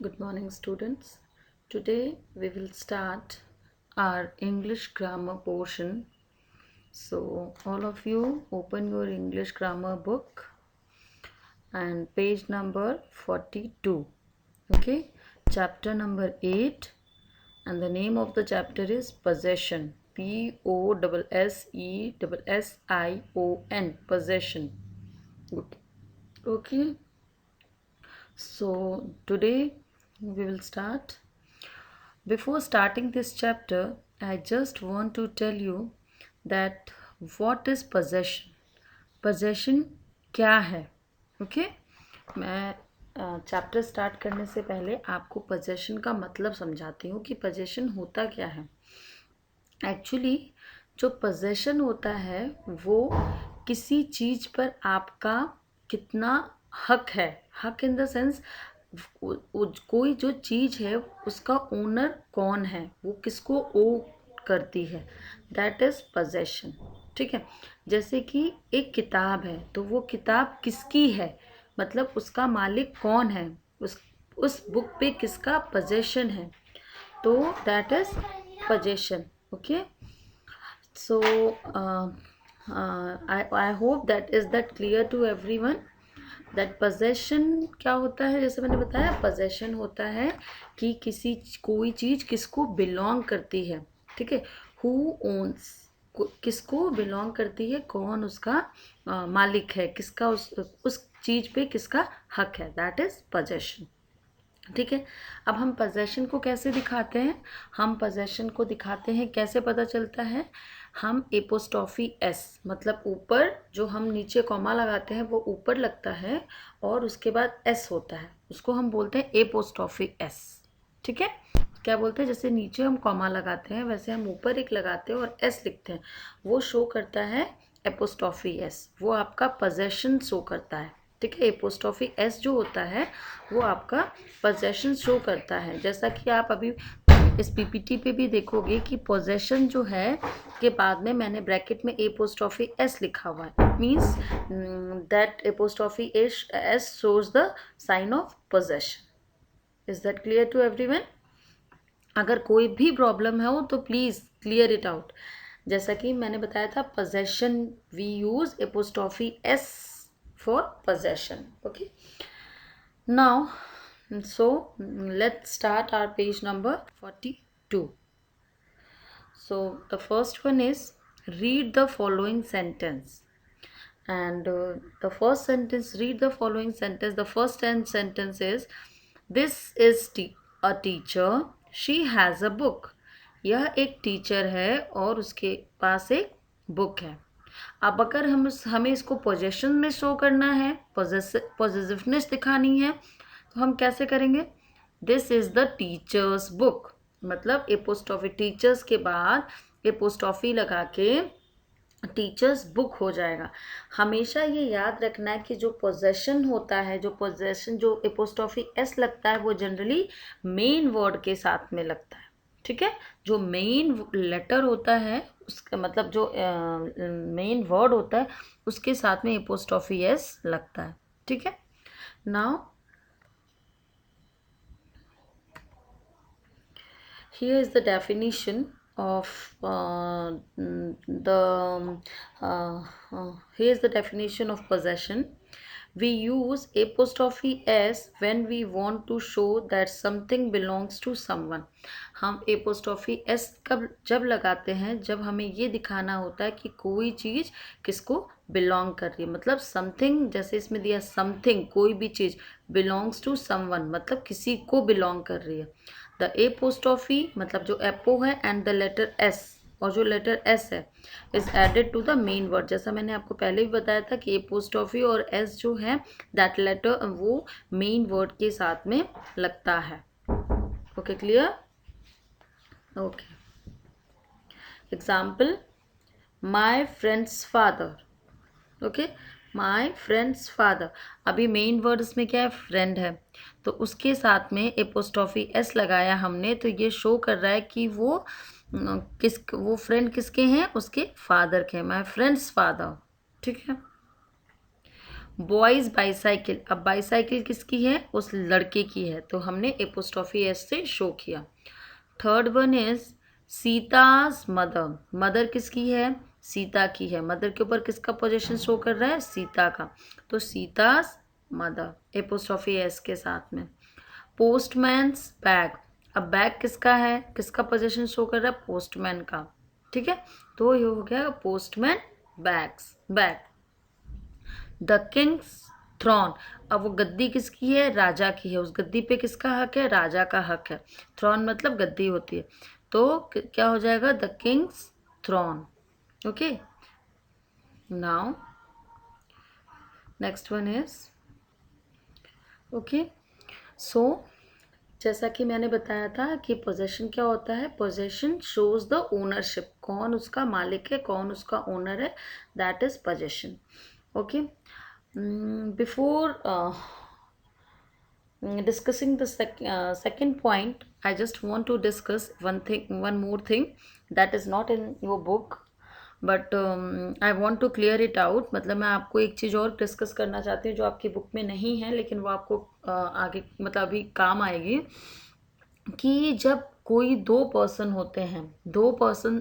Good morning, students. Today we will start our English grammar portion. So, all of you open your English grammar book and page number 42. Okay, chapter number 8, and the name of the chapter is Possession. Possession. Possession. Okay. Okay. So, today we will start. Before starting this chapter, I just want to tell you that what is possession. Possession क्या है? Okay, मैं chapter start करने से पहले आपको possession का मतलब समझाती हूँ कि possession होता क्या है. एक्चुअली जो possession होता है वो किसी चीज़ पर आपका कितना हक है. हक इन द सेंस कोई जो चीज़ है उसका ओनर कौन है, वो किसको ओ करती है, दैट इज़ possession. ठीक है. जैसे कि एक किताब है तो वो किताब किसकी है, मतलब उसका मालिक कौन है, उस बुक पे किसका possession है, तो that is possession. Okay. So I hope that clear to everyone. That possession क्या होता है, जैसे मैंने बताया possession होता है कि कोई चीज़ किसको बिलोंग करती है. ठीक है. हु ओन्स, किसको बिलोंग करती है, कौन उसका मालिक है, किसका उस चीज़ पे किसका हक है, दैट इज़ possession. ठीक है. अब हम possession को कैसे दिखाते हैं, हम possession को दिखाते हैं कैसे पता चलता है, हम एपोस्ट्रॉफी एस, मतलब ऊपर जो हम नीचे कॉमा लगाते हैं वो ऊपर लगता है और उसके बाद एस होता है, उसको हम बोलते हैं एपोस्ट्रॉफी एस. ठीक है. क्या बोलते हैं, जैसे नीचे हम कॉमा लगाते हैं वैसे हम ऊपर एक लगाते हैं और एस लिखते हैं, वो शो करता है एपोस्ट्रॉफी एस, वो आपका possession शो करता है. ठीक है. एपोस्ट्रॉफी एस जो होता है वो आपका possession शो करता है. जैसा कि आप अभी इस पीपीटी पे भी देखोगे कि possession जो है के बाद में मैंने ब्रैकेट में एपोस्ट्रॉफी एस लिखा हुआ है. It means that apostrophe S shows the sign of possession. Is that clear to everyone? अगर कोई भी प्रॉब्लम है हो तो प्लीज़ क्लियर इट आउट. जैसा कि मैंने बताया था possession we use apostrophe S for possession. Okay. Now, so let's start our page number 42. So the first one is read the following sentence. And the first sentence, read the following sentence. The first sentence is, this is a teacher, she has a book. यह एक teacher है और उसके पास एक book है. अब अगर हमें इसको पोजेशन में शो करना है, पॉजिटिवनेस दिखानी है, तो हम कैसे करेंगे, this is the teachers book, मतलब एपोस्ट्रॉफी टीचर्स के बाद एपोस्ट्रॉफी लगा के टीचर्स बुक हो जाएगा. हमेशा ये याद रखना है कि जो पोजेशन होता है, जो एपोस्ट्रॉफी एस लगता है वो जनरली मेन वर्ड के साथ में लगता है. ठीक है. जो मेन लेटर होता है उसका मतलब जो मेन वर्ड होता है उसके साथ में एपोस्ट्रॉफी एस लगता है. ठीक है. Now here is the definition of here is the definition of possession. We use apostrophe s when we want to show that something belongs to someone. हम apostrophe s कब जब लगाते हैं, जब हमें ये दिखाना होता है कि कोई चीज़ किसको बिलोंग कर रही है, मतलब समथिंग, जैसे इसमें दिया समथिंग, कोई भी चीज़ बिलोंग्स टू समवन, मतलब किसी को बिलोंग कर रही है. द एपोस्ट्रॉफी मतलब जो एपो है एंड द लेटर एस, और जो लेटर एस है is added to the main word. जैसा मैंने आपको पहले भी बताया था कि एपोस्ट्रॉफी और एस जो है दैट लेटर वो मेन वर्ड के साथ में लगता है. Okay, clear? Okay. Example, my friends father. Okay, my friends father. अभी मेन वर्ड इसमें क्या है, फ्रेंड है, तो उसके साथ में एपोस्ट्रॉफी एस लगाया हमने, तो ये शो कर रहा है कि वो वो फ्रेंड किसके हैं, उसके फादर के. My friends father. ठीक है. बॉयज बाईसाइकिल, अब बाईसाइकिल किसकी है, उस लड़के की है, तो हमने एपोस्ट्रॉफी एस से शो किया। Third one is Sita's mother, mother किसकी है, सीता की है, मदर के ऊपर किसका पोजीशन शो कर रहा है, सीता का, तो सीताज मदर एपोस्ट्रॉफी एस के साथ में। पोस्टमैन्स बैग, अब बैग किसका है, किसका पोजीशन शो कर रहा है, पोस्टमैन का, ठीक है, तो ये हो गया postman bags bag. The king's thrown, अब वो गद्दी किसकी है, राजा की है, उस गद्दी पे किसका हक है, राजा का हक है, थ्रॉन मतलब गद्दी होती है, तो क्या हो जाएगा, the king's throne. Okay, now next one is okay. So जैसा कि मैंने बताया था कि पोजेशन क्या होता है, पोजेशन शोज द ओनरशिप, कौन उसका मालिक है, कौन उसका ओनर है, that is possession. Okay, before discussing the second point, I just want to discuss one more thing that is not in your book, but I want to clear it out। मतलब मैं आपको एक चीज़ और discuss करना चाहती हूँ जो आपकी बुक में नहीं है, लेकिन वो आपको आगे मतलब अभी काम आएगी, कि जब कोई दो पर्सन होते हैं, दो पर्सन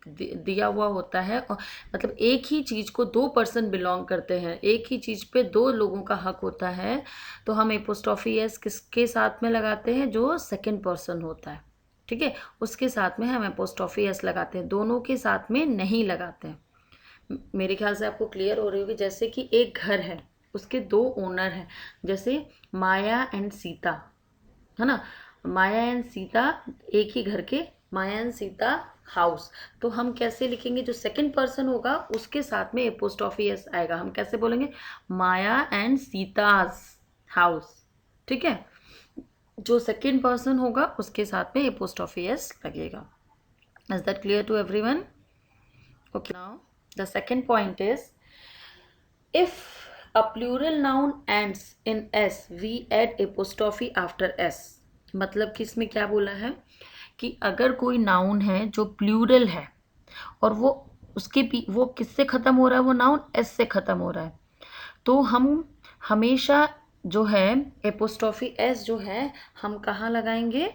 दिया हुआ होता है, और मतलब एक ही चीज़ को दो पर्सन बिलोंग करते हैं, एक ही चीज़ पे दो लोगों का हक होता है, तो हम एपोस्ट्रॉफी एस किसके साथ में लगाते हैं, जो सेकंड पर्सन होता है, ठीक है, उसके साथ में हम एपोस्ट्रॉफी एस लगाते हैं, दोनों के साथ में नहीं लगाते हैं। मेरे ख्याल से आपको क्लियर हो रही होगी। जैसे कि एक घर है, उसके दो ओनर हैं, जैसे माया एंड सीता, है ना, माया एंड सीता एक ही घर के, माया एंड सीता हाउस, तो हम कैसे लिखेंगे, जो सेकंड पर्सन होगा उसके साथ में एपोस्ट्रॉफी एस आएगा, हम कैसे बोलेंगे, माया एंड सीताज हाउस, ठीक है, जो सेकंड पर्सन होगा उसके साथ में एपोस्ट्रॉफी एस लगेगा। Is that clear to everyone? Okay, now the second point is if a plural noun ends in s we add apostrophe after s। मतलब कि इसमें क्या बोला है कि अगर कोई नाउन है जो प्लूरल है और वो वो किससे खत्म हो रहा है, वो नाउन एस से खत्म हो रहा है, तो हम हमेशा जो है एपोस्ट्रॉफी एस जो है हम कहाँ लगाएंगे,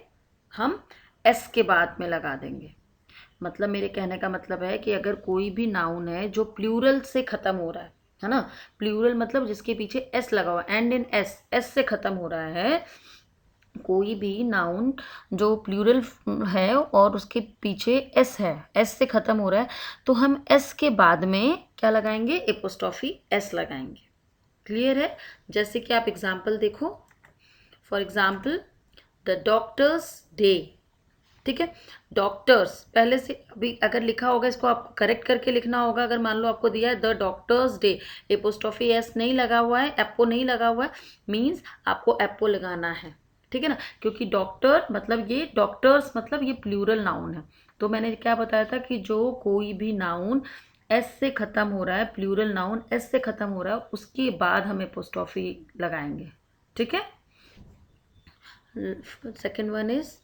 हम एस के बाद में लगा देंगे। मतलब मेरे कहने का मतलब है कि अगर कोई भी नाउन है जो प्लूरल से खत्म हो रहा है ना, प्लूरल मतलब जिसके पीछे एस लगा हुआ, एंड इन एस, एस से खत्म हो रहा है, कोई भी नाउन जो प्लूरल है और उसके पीछे एस है, एस से खत्म हो रहा है, तो हम एस के बाद में क्या लगाएंगे, एपोस्ट्रॉफी एस लगाएंगे। क्लियर है? जैसे कि आप एग्जाम्पल देखो, for example the doctors day, ठीक है, डॉक्टर्स पहले से अभी अगर लिखा होगा, इसको आपको करेक्ट करके लिखना होगा। अगर मान लो आपको दिया है the doctors day, apostrophe S नहीं लगा हुआ है, एप्पो नहीं लगा हुआ है, मीन्स आपको एप्पो लगाना है, ठीक है ना, क्योंकि डॉक्टर मतलब ये डॉक्टर्स मतलब ये प्लूरल नाउन है। तो मैंने क्या बताया था कि जो कोई भी नाउन एस से खत्म हो रहा है, प्लूरल नाउन एस से खत्म हो रहा है, उसके बाद हम एपोस्ट्रॉफी लगाएंगे, ठीक है। Second one is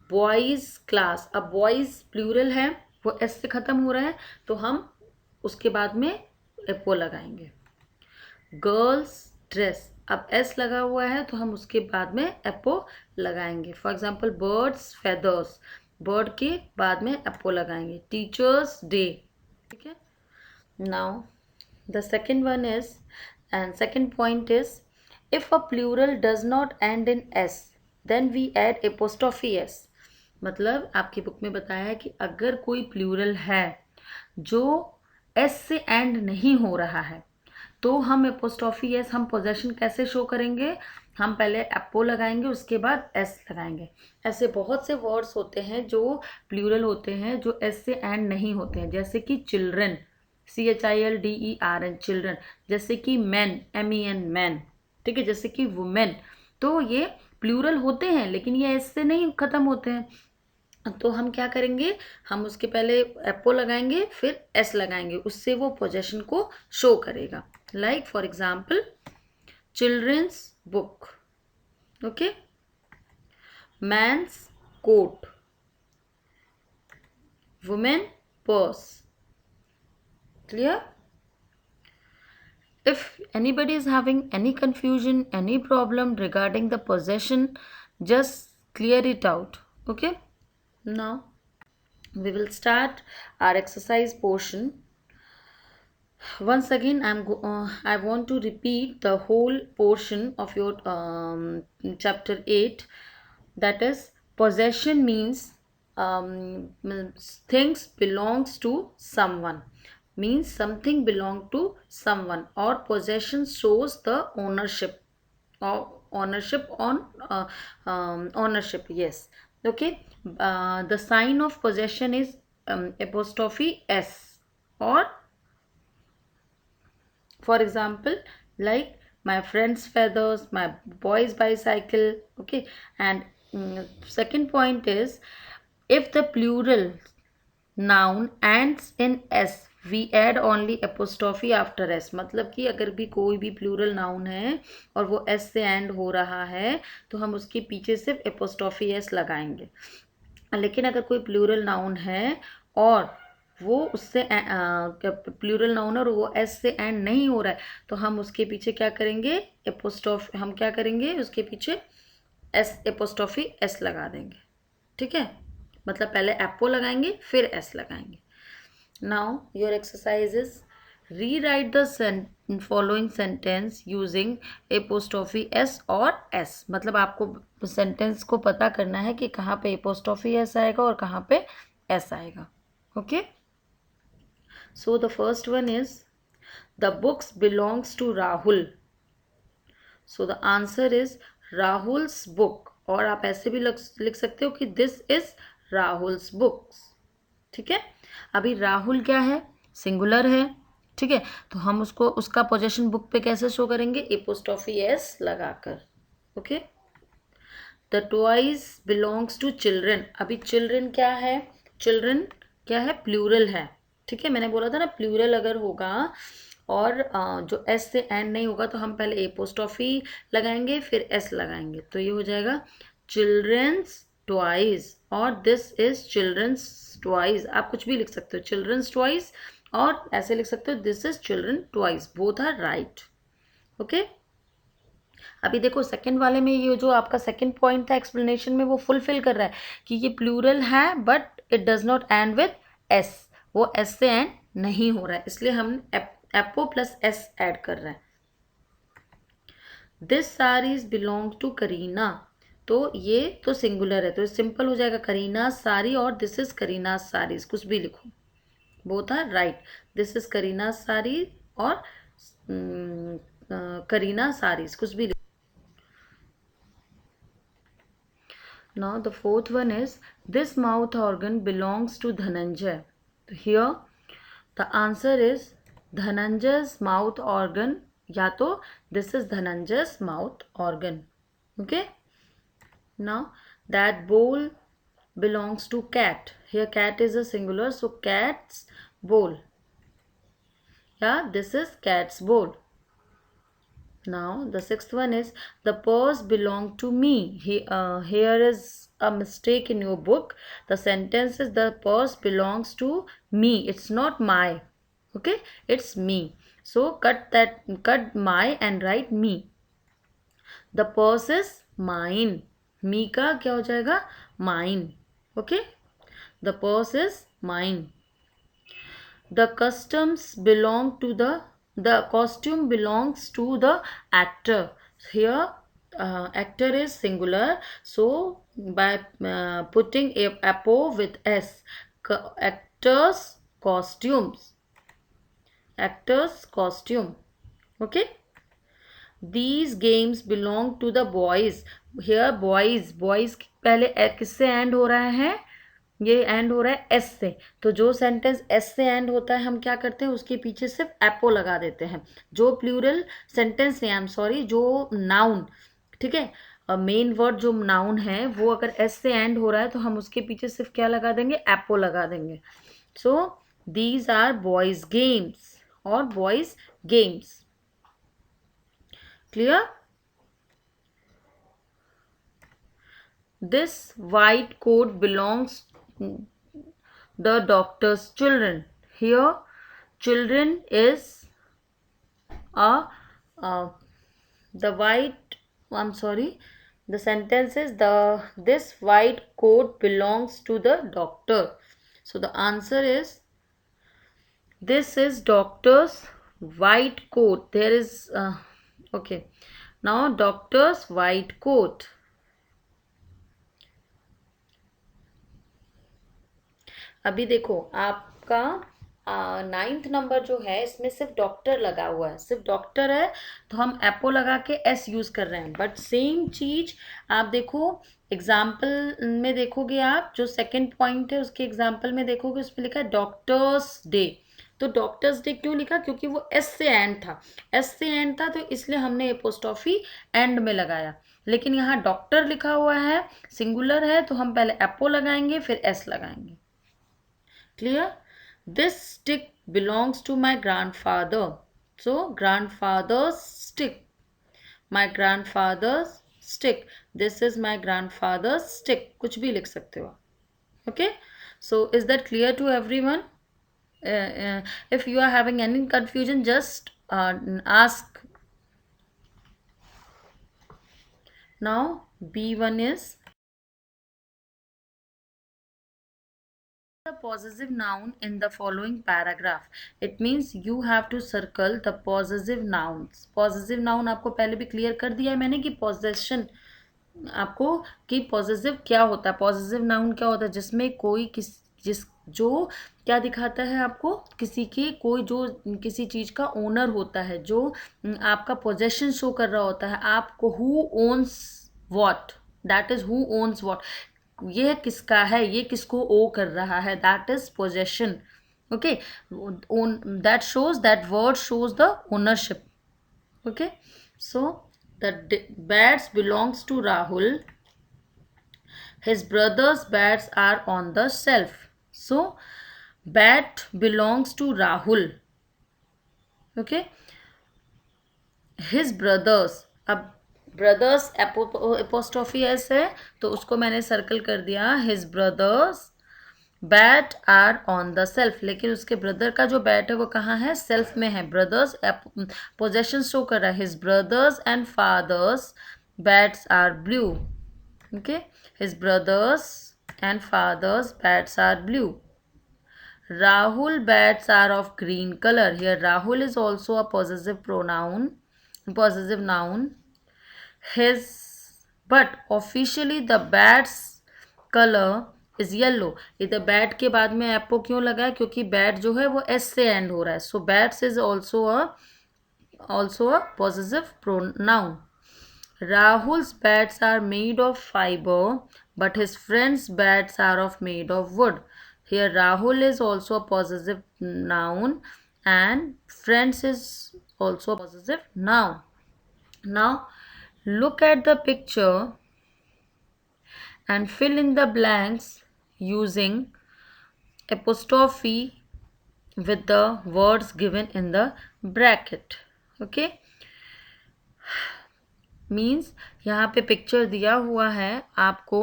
boys class, अब बॉयज प्लूरल है, वो एस से खत्म हो रहा है, तो हम उसके बाद में एपो लगाएंगे। गर्ल्स ड्रेस, अब एस लगा हुआ है तो हम उसके बाद में एपो लगाएंगे। For example birds feathers, bird के बाद में एपो लगाएंगे। टीचर्स डे, ठीक है। Now the second one is and second point is if a plural does not end in S then we add apostrophe S. मतलब आपकी बुक में बताया है कि अगर कोई प्लूरल है जो एस से एंड नहीं हो रहा है, तो हम एपोस्ट्रॉफी एस, हम पोजेशन कैसे शो करेंगे, हम पहले एपो लगाएंगे उसके बाद एस लगाएंगे। ऐसे बहुत से वर्ड्स होते हैं जो प्लूरल होते हैं जो एस से एंड नहीं होते हैं, जैसे कि चिल्ड्रन, CHILDRN चिल्ड्रन, जैसे कि मैन, MEN मैन, ठीक है, जैसे कि वुमेन, तो ये प्लूरल होते हैं लेकिन ये एस से नहीं खत्म होते हैं, तो हम क्या करेंगे, हम उसके पहले एपो लगाएंगे फिर एस लगाएंगे, उससे वो पोजेशन को शो करेगा। Like for example children's book, okay, man's coat, women purse. Clear? If anybody is having any confusion, any problem regarding the possession, just clear it out. Okay? Now we will start our exercise portion. Once again, I want to repeat the whole portion of your chapter 8. That is, possession means things belongs to someone, means something belong to someone, or possession shows the ownership, or ownership on ownership. Yes. Okay. The sign of possession is apostrophe s, or for example, like my friend's feathers, my boy's bicycle. Okay. And second point is, if the plural noun ends in s, we add only apostrophe after s. मतलब कि अगर भी कोई भी plural noun है और वो s से एंड हो रहा है तो हम उसके पीछे सिर्फ apostrophe s लगाएंगे. लेकिन अगर कोई प्लूरल नाउन है और वो उससे प्लूरल नाउन और वो एस से एंड नहीं हो रहा है तो हम उसके पीछे क्या करेंगे, एपोस्ट्रोफी, हम क्या करेंगे उसके पीछे एस, एपोस्ट्रोफी एस लगा देंगे. ठीक है, मतलब पहले एपो लगाएंगे फिर एस लगाएंगे. Now your exercise is rewrite the following sentence using apostrophe S और एस. मतलब आपको सेंटेंस को पता करना है कि कहाँ पे एपोस्ट्रोफी एस आएगा और कहाँ पे एस आएगा. Okay, so the first one is the books belongs to Rahul. So the answer is Rahul's book, और आप ऐसे भी लिख सकते हो कि दिस इज राहुल्स बुक्स. ठीक है, अभी राहुल क्या है, सिंगुलर है. ठीक है, तो हम उसको उसका पोजेशन बुक पे कैसे शो करेंगे, एपोस्ट्रोफी एस लगाकर. Okay, the toys belongs to children. अभी चिल्ड्रन क्या है, चिल्ड्रन क्या है, प्लूरल है. ठीक है, मैंने बोला था ना प्लूरल अगर होगा और जो एस से एंड नहीं होगा तो हम पहले एपोस्ट्रोफी लगाएंगे फिर एस लगाएंगे. तो ये हो जाएगा चिल्ड्रंस टॉयज, और दिस इज चिल्ड्रंस टॉयज. आप कुछ भी लिख सकते हो, चिल्ड्रंस टॉयज, और ऐसे लिख सकते हो this is children toys. Both are right. Okay, अभी देखो सेकंड वाले में ये जो आपका सेकंड पॉइंट था एक्सप्लेनेशन में वो फुलफिल कर रहा है कि ये प्लूरल है but it does not and with S. वो एस से एंड नहीं हो रहा है, इसलिए हम एपो प्लस एस ऐड कर रहे हैं. This saris belong to Kareena. तो ये तो सिंगुलर है तो सिंपल हो जाएगा करीना साड़ी, और दिस इज करीना साड़ीज. कुछ भी लिखो, both are right. This is Kareena sari और करीना साड़ीज, कुछ भी लिखो. Now the fourth one is this mouth organ belongs to Dhananjay. Here the answer is Dhananjay's mouth organ, या तो this is Dhananjay's mouth organ. Okay, now that bowl belongs to cat. Here cat is a singular, so cat's bowl. Yeah, this is cat's bowl. Now the sixth one is the purse belonged to me. Here is a mistake in your book. The sentence is the purse belongs to me. It's not my. Okay, it's me. So cut my and write me. The purse is mine. Me का क्या हो जाएगा, mine. Okay, the purse is mine. The costumes belong to the costume belongs to the actor. Here actor is singular, so by putting a apo with s, actors costumes, actors costume. Okay, these games belong to the boys. Here boys, boys पहले किससे and हो रहा है, ये and हो रहा है S से. तो जो सेंटेंस एस से एंड होता है हम क्या करते हैं, उसके पीछे सिर्फ एपो लगा देते हैं. जो प्लूरल सेंटेंस है, आई एम सॉरी, जो नाउन, ठीक है, मेन वर्ड जो नाउन है वो अगर एस से एंड हो रहा है तो हम उसके पीछे सिर्फ क्या लगा देंगे, एपो लगा देंगे. So these are boys games और boys games. Clear? This white coat belongs the doctor's children. Here children is uh, uh, the white I'm sorry, the sentence is the this white coat belongs to the doctor. So the answer is this is doctor's white coat. There is okay. Now doctor's white coat. अभी देखो आपका 9th number जो है इसमें सिर्फ doctor लगा हुआ है, सिर्फ डॉक्टर है, तो हम एपो लगा के एस यूज कर रहे हैं। बट सेम चीज आप देखो एग्जाम्पल में देखोगे, आप जो सेकंड पॉइंट है उसके एग्जाम्पल में देखोगे उसमें लिखा है डॉक्टर्स डे। तो डॉक्टर्स डे क्यों लिखा? क्योंकि वो एस से एंड था, एस से एंड था, तो इसलिए हमने एपोस्ट्रॉफी एंड में लगाया। लेकिन यहाँ डॉक्टर लिखा हुआ है, सिंगुलर है, तो हम पहले एपो लगाएंगे फिर एस लगाएंगे। Clear? This stick belongs to my grandfather. So grandfather's stick. My grandfather's stick. This is my grandfather's stick. कुछ भी लिख सकते हो। Okay? So is that clear to everyone? If you are having any confusion, just ask. Now B1 is the possessive noun in the following paragraph. It means you have to circle the possessive nouns. Possessive noun आपको पहले भी clear कर दिया है मैंने कि possession आपको कि possessive क्या होता है। possessive noun क्या होता है? जिसमें कोई जिस जो क्या दिखाता है आपको, किसी की कोई जो किसी चीज का ओनर होता है, जो आपका पोजेशन शो कर रहा होता है आपको। Who owns what, that is who owns what, ये किसका है, ये किसको ओ कर रहा है, that is possession. Okay, that shows, that word shows the ownership. Okay, so the bats belongs to Rahul. His brother's bats are on the shelf. So bat belongs to Rahul. Okay, his brothers, अब brothers apostrophe S है तो उसको मैंने circle कर दिया। His brothers bat are on the shelf, लेकिन उसके brother का जो बैट है वो कहाँ है? सेल्फ में है। ब्रदर्स पोजेशन शो कर रहा है। His brothers and fathers bats are blue. Okay, his brothers and fathers bats are blue. Rahul bats are of green color. Here Rahul is also a possessive pronoun, possessive noun. His, but officially the bat's color is yellow. इधर bat के बाद में apo क्यों लगा है? क्योंकि bat जो है वो एस से एंड हो रहा है। So bats is also a possessive pronoun. Rahul's bats are made of fiber, but his friends' bats are made of wood. Here Rahul is also a possessive noun and friends is also a possessive noun. Now look at the picture and fill in the blanks using apostrophe with the words given in the bracket. Okay, means यहाँ पे picture दिया हुआ है, आपको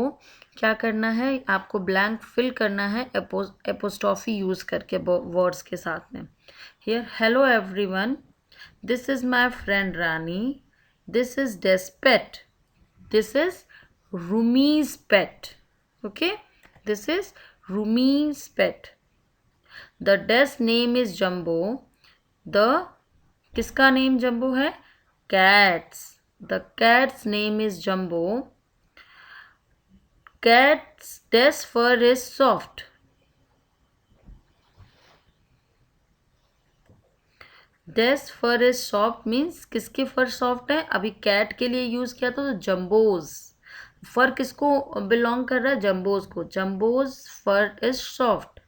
क्या करना है? आपको ब्लैंक फिल करना है एपोस्ट्रॉफी यूज करके वर्ड्स के साथ में। Here hello everyone, this is my friend Rani, this is Des pet, this is Rumi's pet. Okay, this is Rumi's pet. The Des name is Jumbo. The किसका नेम जम्बो है? Cat's. The cat's name is Jumbo. Cat's desk fur is soft. Desk fur is soft means किसके फर soft है? अभी cat के लिए use किया था तो जम्बोज। फर किसको बिलोंग कर रहा है? जम्बोज को। Jumbo's fur is soft.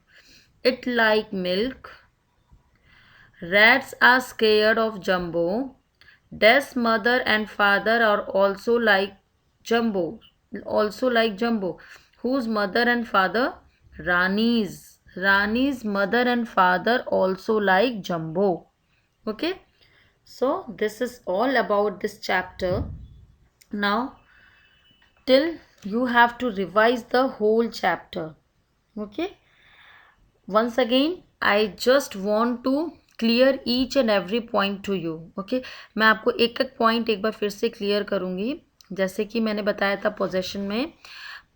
It like milk. Rats are scared of jumbo. Des mother and father are also like Jumbo. Whose mother and father? Rani's. Rani's mother and father also like Jumbo. Okay, so this is all about this chapter. Now till you have to revise the whole chapter. Okay, once again I just want to clear each and every point two you. Okay, मैं आपको एक एक point एक बार फिर से clear करूँगी। जैसे कि मैंने बताया था पोजेशन में,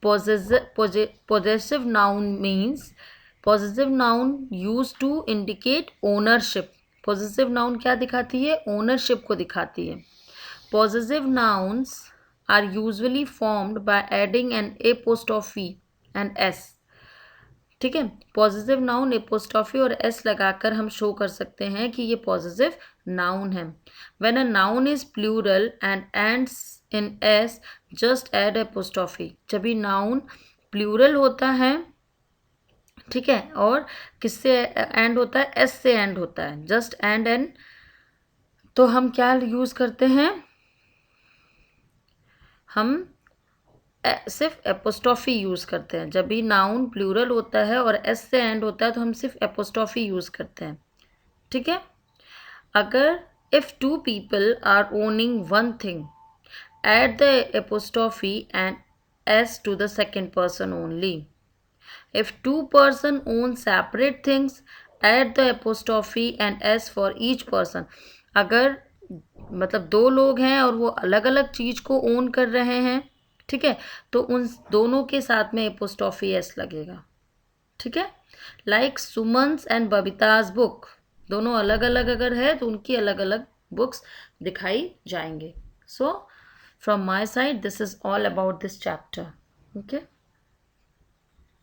possessive noun means, positive noun use to indicate ownership. Positive noun क्या दिखाती है? ओनरशिप को दिखाती है। Positive nouns are usually formed by adding an apostrophe and S. ठीक है, पॉजिटिव नाउन एपोस्ट्रोफी और एस लगाकर हम शो कर सकते हैं कि ये पॉजिटिव नाउन है। When a noun is plural and ends in S, just add apostrophe. जब भी नाउन प्लूरल होता है, ठीक है, और किससे एंड होता है? एस से एंड होता है, जस्ट एंड तो हम क्या यूज करते हैं? हम सिर्फ एपोस्ट्रोफी यूज करते हैं। जब भी नाउन प्लूरल होता है और एस से एंड होता है तो हम सिर्फ एपोस्ट्रोफी यूज करते हैं। ठीक है, अगर if two people are owning one thing, add the apostrophe and s to the second person only. If two person own separate things, add the apostrophe and s for each person. अगर मतलब दो लोग हैं और वो अलग अलग चीज को ओन कर रहे हैं, ठीक है, तो उन दोनों के साथ में एपोस्ट्रोफी एस लगेगा। ठीक है, लाइक सुमन्स एंड बबीताज बुक, दोनों अलग अलग अगर है तो उनकी अलग अलग बुक्स दिखाई जाएंगे। सो from my side, this is all about this chapter. Okay.